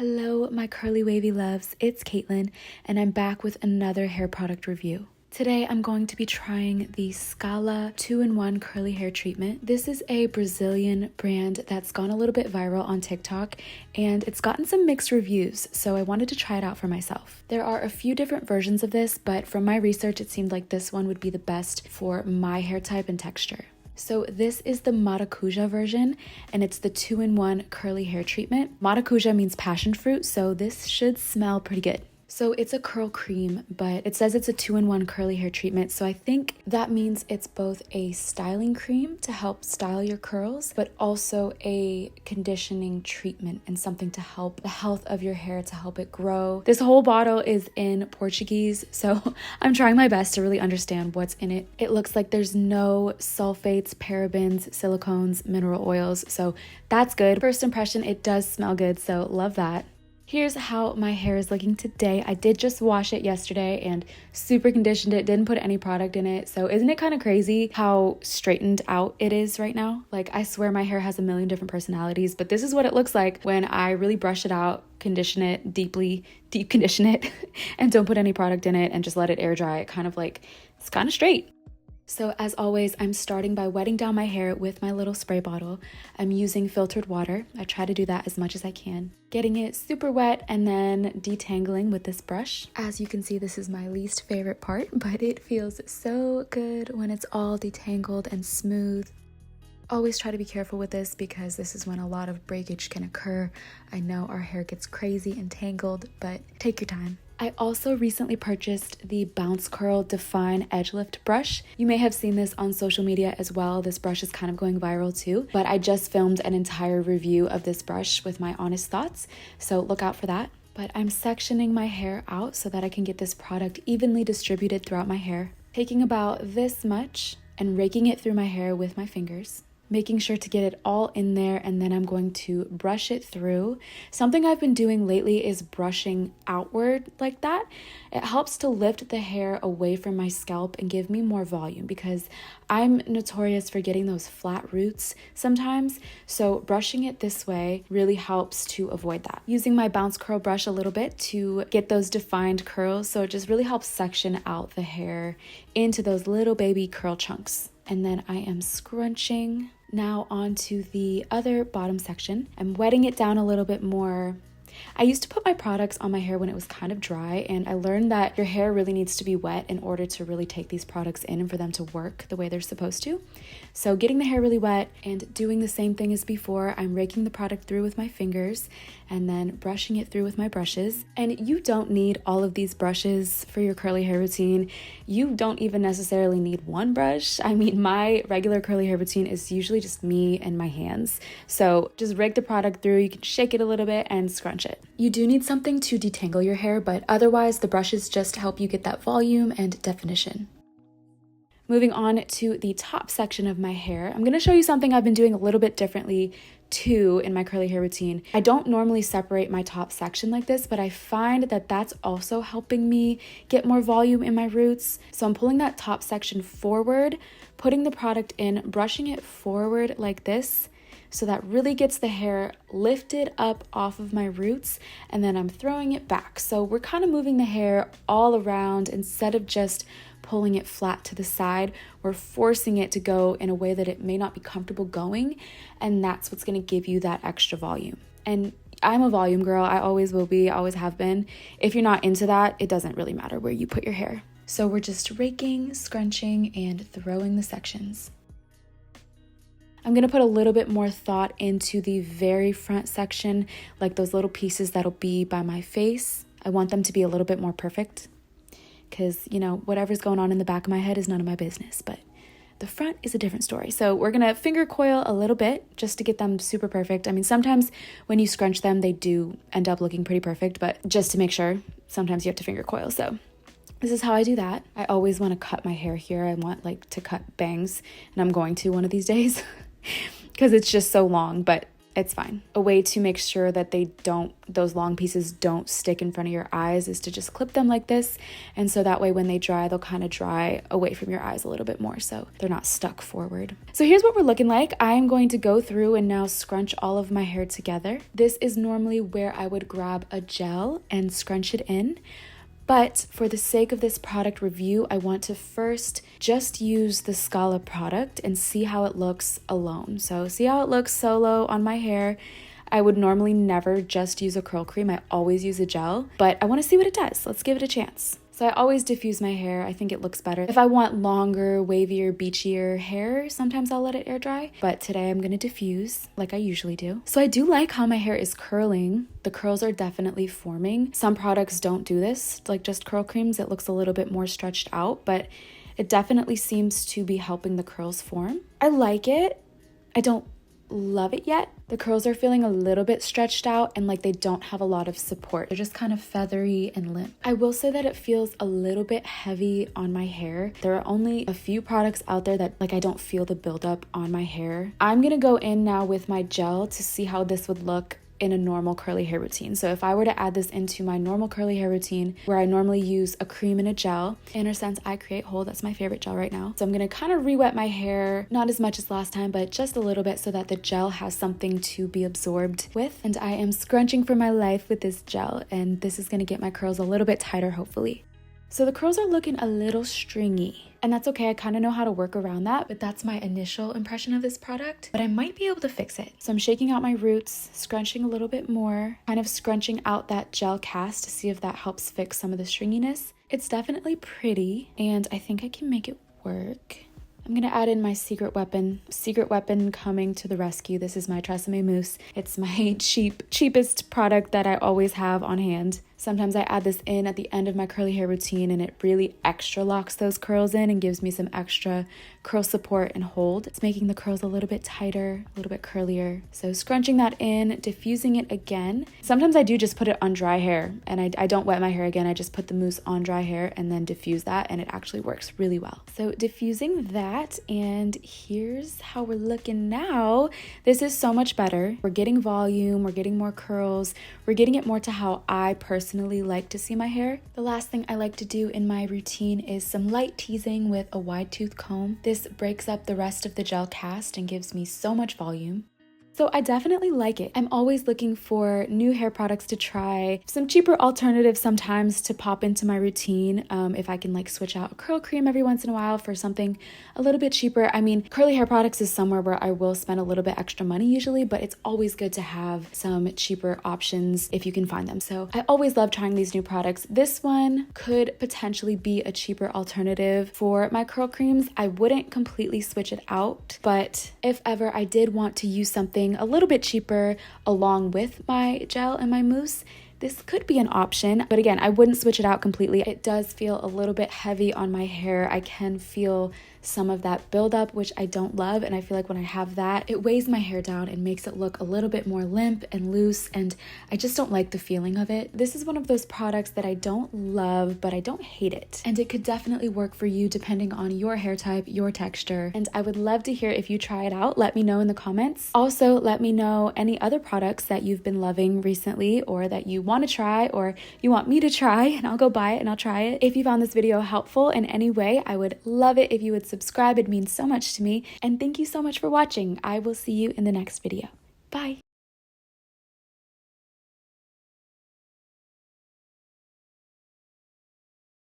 Hello, my curly wavy loves. It's Caitlin, and I'm back with another hair product review. Today, I'm going to be trying the SKALA 2-in-1 curly hair treatment. This is a Brazilian brand that's gone a little bit viral on TikTok, and it's gotten some mixed reviews, so I wanted to try it out for myself. There are a few different versions of this, but from my research, it seemed like this one would be the best for my hair type and texture. So this is the maracuja version, and it's the 2-in-1 curly hair treatment. Maracuja means passion fruit, so this should smell pretty good. So it's a curl cream, but it says it's a 2-in-1 curly hair treatment, so I think that means it's both a styling cream to help style your curls, but also a conditioning treatment and something to help the health of your hair, to help it grow. This whole bottle is in Portuguese, so I'm trying my best to really understand what's in it. It looks like there's no sulfates, parabens, silicones, mineral oils, so that's good. First impression, it does smell good, so love that. Here's how my hair is looking today. I did just wash it yesterday and super conditioned it, didn't put any product in it. So isn't it kind of crazy how straightened out it is right now? Like, I swear my hair has a million different personalities, but this is what it looks like when I really brush it out, condition it, deep condition it, and don't put any product in it and just let it air dry. It's kind of straight. So as always, I'm starting by wetting down my hair with my little spray bottle. I'm using filtered water. I try to do that as much as I can. Getting it super wet and then detangling with this brush. As you can see, this is my least favorite part, but it feels so good when it's all detangled and smooth. Always try to be careful with this because this is when a lot of breakage can occur. I know our hair gets crazy and tangled, but take your time. I also recently purchased the Bounce Curl Define Edge Lift brush. You may have seen this on social media as well. This brush is kind of going viral too, but I just filmed an entire review of this brush with my honest thoughts, so look out for that. But I'm sectioning my hair out so that I can get this product evenly distributed throughout my hair. Taking about this much and raking it through my hair with my fingers. Making sure to get it all in there, and then I'm going to brush it through. Something I've been doing lately is brushing outward like that. It helps to lift the hair away from my scalp and give me more volume because I'm notorious for getting those flat roots sometimes. So brushing it this way really helps to avoid that. Using my Bounce Curl brush a little bit to get those defined curls, so it just really helps section out the hair into those little baby curl chunks. And then I am scrunching. Now onto the other bottom section. I'm wetting it down a little bit more. I used to put my products on my hair when it was kind of dry, and I learned that your hair really needs to be wet in order to really take these products in and for them to work the way they're supposed to. So getting the hair really wet and doing the same thing as before, I'm raking the product through with my fingers and then brushing it through with my brushes. And you don't need all of these brushes for your curly hair routine. You don't even necessarily need one brush. I mean, my regular curly hair routine is usually just me and my hands. So just rake the product through, you can shake it a little bit and scrunch it. You do need something to detangle your hair, but otherwise the brushes just help you get that volume and definition. Moving on to the top section of my hair, I'm going to show you something I've been doing a little bit differently too in my curly hair routine. I don't normally separate my top section like this, but I find that that's also helping me get more volume in my roots. So I'm pulling that top section forward, putting the product in, brushing it forward like this, so that really gets the hair lifted up off of my roots, and then I'm throwing it back. So we're kind of moving the hair all around instead of just pulling it flat to the side. We're forcing it to go in a way that it may not be comfortable going, and that's what's going to give you that extra volume. And I'm a volume girl. I always will be, always have been. If you're not into that, it doesn't really matter where you put your hair. So we're just raking, scrunching, and throwing the sections. I'm going to put a little bit more thought into the very front section, like those little pieces that'll be by my face. I want them to be a little bit more perfect because, you know, whatever's going on in the back of my head is none of my business, but the front is a different story. So we're going to finger coil a little bit just to get them super perfect. I mean, sometimes when you scrunch them, they do end up looking pretty perfect, but just to make sure, sometimes you have to finger coil. So this is how I do that. I always want to cut my hair here. I want to cut bangs, and I'm going to one of these days. Because it's just so long, but it's fine. A way to make sure that those long pieces don't stick in front of your eyes is to just clip them like this. And so that way when they dry, they'll kind of dry away from your eyes a little bit more so they're not stuck forward. So here's what we're looking like. I'm going to go through and now scrunch all of my hair together. This is normally where I would grab a gel and scrunch it in. But for the sake of this product review, I want to first just use the SKALA product and see how it looks alone. So see how it looks solo on my hair. I would normally never just use a curl cream. I always use a gel, but I want to see what it does. Let's give it a chance. So I always diffuse my hair. I think it looks better. If I want longer, wavier, beachier hair, sometimes I'll let it air dry. But today I'm going to diffuse like I usually do. So I do like how my hair is curling. The curls are definitely forming. Some products don't do this, like just curl creams. It looks a little bit more stretched out, but it definitely seems to be helping the curls form. I like it. I don't love it yet. The curls are feeling a little bit stretched out and like they don't have a lot of support. They're just kind of feathery and limp. I will say that it feels a little bit heavy on my hair. There are only a few products out there that like I don't feel the buildup on my hair. I'm gonna go in now with my gel to see how this would look in a normal curly hair routine. So if I were to add this into my normal curly hair routine where I normally use a cream and a gel, in a sense I Create Whole, that's my favorite gel right now. So I'm gonna kind of re-wet my hair, not as much as last time, but just a little bit so that the gel has something to be absorbed with. And I am scrunching for my life with this gel, and this is gonna get my curls a little bit tighter, hopefully. So the curls are looking a little stringy, and that's okay. I kind of know how to work around that, but that's my initial impression of this product, but I might be able to fix it. So I'm shaking out my roots, scrunching a little bit more, kind of scrunching out that gel cast to see if that helps fix some of the stringiness. It's definitely pretty, and I think I can make it work. I'm gonna add in my secret weapon coming to the rescue. This is my Tresemme mousse. It's my cheapest product that I always have on hand. Sometimes I add this in at the end of my curly hair routine and it really extra locks those curls in and gives me some extra curl support and hold. It's making the curls a little bit tighter, a little bit curlier. So scrunching that in, diffusing it again. Sometimes I do just put it on dry hair and I don't wet my hair again. I just put the mousse on dry hair and then diffuse that, and it actually works really well. So diffusing that, and here's how we're looking now. This is so much better. We're getting volume, we're getting more curls, we're getting it more to how I personally like to see my hair. The last thing I like to do in my routine is some light teasing with a wide tooth comb. This breaks up the rest of the gel cast and gives me so much volume. So I definitely like it. I'm always looking for new hair products to try, some cheaper alternatives sometimes to pop into my routine. If I can like switch out a curl cream every once in a while for something a little bit cheaper. I mean, curly hair products is somewhere where I will spend a little bit extra money usually, but it's always good to have some cheaper options if you can find them. So I always love trying these new products. This one could potentially be a cheaper alternative for my curl creams. I wouldn't completely switch it out, but if ever I did want to use something a little bit cheaper along with my gel and my mousse, this could be an option. But again, I wouldn't switch it out completely. It does feel a little bit heavy on my hair. I can feel some of that buildup, which I don't love. And I feel like when I have that, it weighs my hair down and makes it look a little bit more limp and loose. And I just don't like the feeling of it. This is one of those products that I don't love, but I don't hate it. And it could definitely work for you depending on your hair type, your texture. And I would love to hear if you try it out. Let me know in the comments. Also, let me know any other products that you've been loving recently or that you want to try or you want me to try, and I'll go buy it and I'll try it. If you found this video helpful in any way, I would love it if you would subscribe. It means so much to me. And thank you so much for watching. I will see you in the next video. Bye.